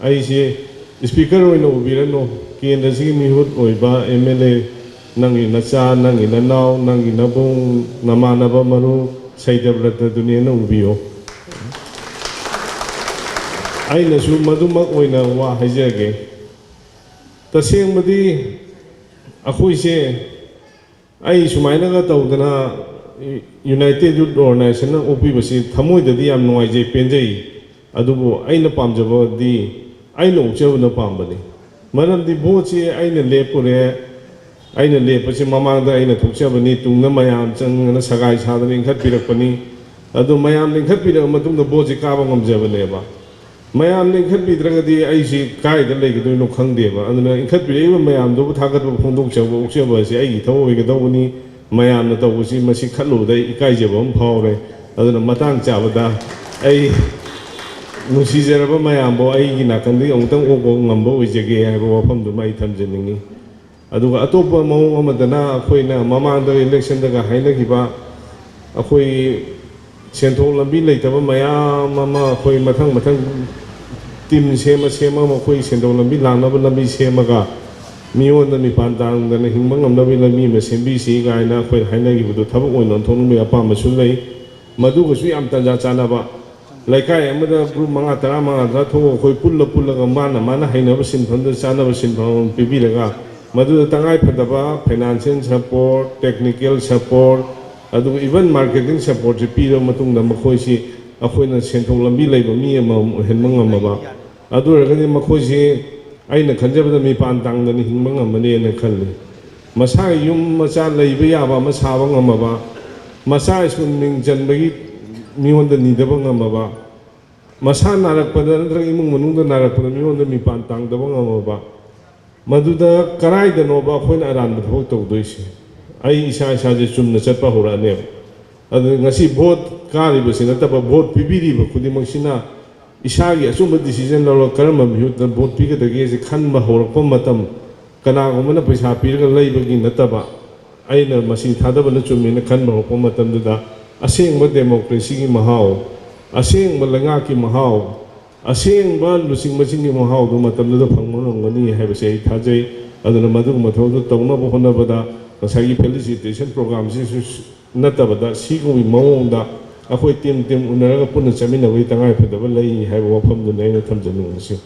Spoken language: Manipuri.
ꯑꯩꯁꯤ ꯁ꯭ꯄꯤꯀꯔ ꯑꯣꯏꯅ ꯎꯕꯤꯔꯅꯨ ꯀꯦꯟꯗ꯭ꯔꯁꯤꯒꯤ ꯃꯤꯍꯨꯠ ꯑꯣꯏꯕ MLA ꯅꯪꯒꯤ ꯅꯆꯥ ꯅꯪꯒꯤ ꯅꯅꯥꯎ ꯅꯪꯒꯤ ꯅꯕꯨꯡ ꯅꯃꯥꯟꯅꯕ ꯃꯔꯨꯞ ꯁꯩꯗꯕ꯭ꯔꯇꯗꯨꯅꯦꯅ ꯎꯕꯤꯌꯣ ꯑꯩꯅꯁꯨ ꯃꯗꯨꯃꯛ ꯑꯣꯏꯅ ꯋꯥ ꯍꯥꯏꯖꯒꯦ ꯇꯁꯦꯡꯕꯗꯤ ꯑꯩꯈꯣꯏꯁꯦ ꯑꯩ ꯁꯨꯃꯥꯏꯅꯒ ꯇꯧꯗꯅ ꯌꯨꯅꯥꯏꯇꯦꯠ ꯌꯨꯠ ꯑꯣꯔꯒꯅꯥꯏꯖꯦꯁꯟꯅ ꯑꯣꯛꯄꯤꯕꯁꯤ ꯊꯃꯣꯏꯗꯗꯤ ꯌꯥꯝ ꯅꯨꯡꯉꯥꯏꯖꯩ ꯄꯦꯟꯖꯩ ꯑꯗꯨꯕꯨ ꯑꯩꯅ ꯄꯥꯝꯖꯕꯗꯤ ꯑꯩꯅ ꯑꯣꯛꯆꯕꯅ ꯄꯥꯝꯕꯅꯤ ꯃꯔꯝꯗꯤ ꯚꯣꯠꯁꯤ ꯑꯩꯅ ꯂꯦꯞꯄꯨꯔꯦ ꯑꯩꯅ ꯂꯦꯞꯄꯁꯤ ꯃꯃꯥꯡꯗ ꯑꯩꯅ ꯊꯣꯛꯆꯕꯅꯤ ꯇꯨꯡꯗ ꯃꯌꯥꯝ ꯆꯪꯗꯅ ꯁꯒꯥꯏ ꯁꯥꯗꯅ ꯏꯟꯈꯠꯄꯤꯔꯛꯄꯅꯤ ꯑꯗꯨ ꯃꯌꯥꯝꯅ ꯏꯟꯈꯠꯄꯤꯔꯛꯑ ꯃꯇꯨꯡꯗ ꯚꯣꯠꯁꯤ ꯀꯥꯕ ꯉꯝꯖꯕꯅꯦꯕ ꯃꯌꯥꯝꯅ ꯏꯟꯈꯠꯄꯤꯗ꯭ꯔꯒꯗꯤ ꯑꯩꯁꯤ ꯀꯥꯏꯗ ꯂꯩꯒꯗꯣꯏꯅꯣ ꯈꯪꯗꯦꯕ ꯑꯗꯨꯅ ꯏꯟꯈꯠꯄꯤꯔꯛꯏꯕ ꯃꯌꯥꯝꯗꯨꯕꯨ ꯊꯥꯒꯠꯄ ꯐꯣꯡꯗꯣꯛꯆꯕ ꯑꯣꯛꯆꯕ ꯑꯁꯤ ꯑꯩꯒꯤ ꯊꯕꯛ ꯑꯣꯏꯒꯗꯧꯕꯅꯤ ꯃꯌꯥꯝꯅ ꯇꯧꯕꯁꯤ ꯃꯁꯤ ꯈꯜꯂꯨꯕꯗ ꯑꯩ ꯏꯀꯥꯏꯖꯕ ꯑꯃ ꯐꯥꯎꯔꯦ ꯑꯗꯨꯅ ꯃꯇꯥꯡ ꯆꯥꯕꯗ ꯑꯩ ꯅꯨꯡꯁꯤꯖꯔꯕ ꯃꯌꯥꯝꯕꯨ ꯑꯩꯒꯤ ꯅꯥꯀꯟꯗꯒꯤ ꯑꯃꯨꯛꯇꯪ ꯑꯣꯛꯄ ꯉꯝꯕ ꯑꯣꯏꯖꯒꯦ ꯍꯥꯏꯕ ꯋꯥꯐꯝꯗꯨꯃ ꯑꯩ ꯊꯝꯖꯅꯤꯡꯉꯤ ꯑꯗꯨꯒ ꯑꯇꯣꯞꯄ ꯃꯑꯣꯡ ꯑꯃꯗꯅ ꯑꯩꯈꯣꯏꯅ ꯃꯃꯥꯡꯗ ꯏꯂꯦꯛꯁꯟꯗꯒ ꯍꯥꯏꯅꯈꯤꯕ ꯑꯩꯈꯣꯏ ꯁꯦꯟꯊꯣꯛ ꯂꯝꯕꯤ ꯂꯩꯇꯕ ꯃꯌꯥꯝ ꯑꯃ ꯑꯩꯈꯣꯏ ꯃꯊꯪ ꯇꯤꯝ ꯁꯦꯝꯃꯒ ꯑꯩꯈꯣꯏ ꯁꯦꯟꯊꯣꯛ ꯂꯝꯕꯤ ꯂꯥꯛꯅꯕ ꯂꯝꯕꯤ ꯁꯦꯝꯃꯒ ꯃꯤꯉꯣꯟꯗ ꯃꯤꯄꯥꯟ ꯇꯥꯡꯗꯅ ꯍꯤꯡꯕ ꯉꯝꯅꯕ ꯂꯝꯕꯤ ꯑꯃ ꯁꯦꯝꯕꯤꯁꯤ ꯀꯥꯏꯅ ꯑꯩꯈꯣꯏ ꯍꯥꯏꯅꯈꯤꯕꯗꯨ ꯊꯕꯛ ꯑꯣꯏꯅ ꯑꯣꯟꯊꯣꯛꯅꯤꯡꯕꯒꯤ ꯑꯄꯥꯝꯕꯁꯨ ꯂꯩ ꯃꯗꯨꯒꯁꯨ ꯌꯥꯝ ꯇꯟꯖꯥ ꯆꯥꯟꯅꯕ ꯂꯩꯀꯥꯏ ꯑꯃꯗ ꯒ꯭ꯔꯨꯞ 5-10 ꯊꯣꯛꯑꯒ ꯑꯩꯈꯣꯏ ꯄꯨꯜꯂꯒ ꯃꯥꯅ ꯍꯩꯅꯕ ꯁꯤꯟꯐꯝꯗ ꯆꯥꯅꯕ ꯁꯤꯟꯐꯝ ꯄꯤꯕꯤꯔꯒ ꯃꯗꯨꯗ ꯇꯉꯥꯏꯐꯗꯕ ꯐꯥꯏꯅꯥꯟꯁꯤꯌꯦꯜ ꯁꯄꯣꯔꯠ ꯇꯦꯛꯅꯤꯀꯦꯜ ꯁꯄꯣꯔꯠ ꯑꯗꯨꯒ ꯏꯚꯟ ꯃꯥꯔꯀꯦꯇꯤꯡ ꯁꯄꯣꯔꯠꯁꯤ ꯄꯤꯔꯕ ꯃꯇꯨꯡꯗ ꯃꯈꯣꯏꯁꯤ ꯑꯩꯈꯣꯏꯅ ꯁꯦꯟꯊꯣꯛ ꯂꯝꯕꯤ ꯂꯩꯕ ꯃꯤ ꯑꯃꯃꯝ ꯑꯣꯏꯍꯟꯕ ꯉꯝꯃꯕ ꯑꯗꯨ ꯑꯣꯏꯔꯒꯗꯤ ꯃꯈꯣꯏꯁꯤ ꯑꯩꯅ ꯈꯟꯖꯕꯗ ꯃꯤꯄꯥꯟ ꯇꯥꯡꯗꯅ ꯍꯤꯡꯕ ꯉꯝꯃꯅꯤꯅ ꯈꯜꯂꯤ ꯃꯁꯥꯒꯤ ꯌꯨꯝ ꯃꯆꯥ ꯂꯩꯕ ꯌꯥꯕ ꯑꯃ ꯁꯥꯕ ꯉꯝꯃꯕ ꯃꯆꯥ ꯁ꯭ꯀꯨꯜ ꯃꯤꯡ ꯆꯟꯕꯒꯤ ꯃꯤꯉꯣꯟꯗ ꯅꯤꯗꯕ ꯉꯝꯃꯕ ꯃꯁꯥ ꯅꯥꯔꯛꯄꯗ ꯅꯠꯇ꯭ꯔꯒ ꯏꯃꯨꯡ ꯃꯅꯨꯡꯗ ꯅꯥꯔꯛꯄꯗ ꯃꯤꯉꯣꯟꯗ ꯃꯤꯄꯥꯟ ꯇꯥꯡꯗꯕ ꯉꯝꯃꯕ ꯃꯗꯨꯗ ꯀꯗꯥꯏꯗꯅꯣꯕ ꯑꯩꯈꯣꯏꯅ ꯑꯔꯥꯟꯕ ꯊꯕꯛ ꯇꯧꯗꯣꯏꯁꯦ ꯑꯩ ꯏꯁꯥꯁꯦ ꯆꯨꯝꯅ ꯆꯠꯄ ꯍꯧꯔꯛꯑꯅꯦꯕ ꯑꯗꯨ ꯉꯁꯤ ꯚꯣꯠ ꯀꯥꯔꯤꯕꯁꯤ ꯅꯠꯇꯕ ꯚꯣꯠ ꯄꯤꯕꯤꯔꯤꯕ ꯈꯨꯗꯤꯡꯃꯛꯁꯤꯅ ꯏꯁꯥꯒꯤ ꯑꯆꯨꯝꯕ ꯗꯤꯁꯤꯖꯟ ꯂꯧꯔꯒ ꯀꯔꯝꯕ ꯃꯤꯍꯨꯠꯇ ꯚꯣꯠ ꯄꯤꯒꯗꯒꯦꯁꯦ ꯈꯟꯕ ꯍꯧꯔꯛꯄ ꯃꯇꯝ ꯀꯅꯥꯒꯨꯝꯕꯅ ꯄꯩꯁꯥ ꯄꯤꯔꯒ ꯂꯩꯕꯒꯤ ꯅꯠꯇꯕ ꯑꯩꯅ ꯃꯁꯤ ꯊꯥꯗꯕꯅ ꯆꯨꯝꯃꯦꯅ ꯈꯟꯕ ꯍꯧꯔꯛꯄ ꯃꯇꯝꯗꯨꯗ ꯑꯁꯦꯡꯕ ꯗꯦꯃꯣꯀ꯭ꯔꯦꯁꯤꯒꯤ ꯃꯍꯥꯎ ꯑꯁꯦꯡꯕ ꯂꯩꯉꯥꯛꯀꯤ ꯃꯍꯥꯎ ꯑꯁꯦꯡꯕ ꯂꯨꯆꯤꯡ ꯃꯆꯤꯡꯒꯤ ꯃꯍꯥꯎꯗꯨ ꯃꯇꯝꯗꯨꯗ ꯐꯪꯕ ꯉꯝꯒꯅꯤ ꯍꯥꯏꯕꯁꯤ ꯑꯩ ꯊꯥꯖꯩ ꯑꯗꯨꯅ ꯃꯗꯨꯒꯨꯝꯕ ꯊꯕꯛꯇꯨ ꯇꯧꯅꯕ ꯍꯣꯠꯅꯕꯗ ꯉꯁꯥꯏꯒꯤ ꯐꯦꯂꯤꯁꯤꯇꯦꯁꯟ ꯄ꯭ꯔꯣꯒ꯭ꯔꯥꯝꯁꯤꯁꯨ ꯅꯠꯇꯕꯗ ꯁꯤꯒꯨꯝꯕ ꯃꯑꯣꯡꯗ ꯑꯩꯈꯣꯏ ꯇꯤꯝ ꯎꯅꯔꯒ ꯄꯨꯟꯅ ꯆꯠꯃꯤꯟꯅꯕꯒꯤ ꯇꯉꯥꯏꯐꯗꯕ ꯂꯩ ꯍꯥꯏꯕ ꯋꯥꯐꯝꯗꯨꯅ ꯑꯩꯅ ꯊꯝꯖꯅꯤꯡꯉꯤꯁꯤ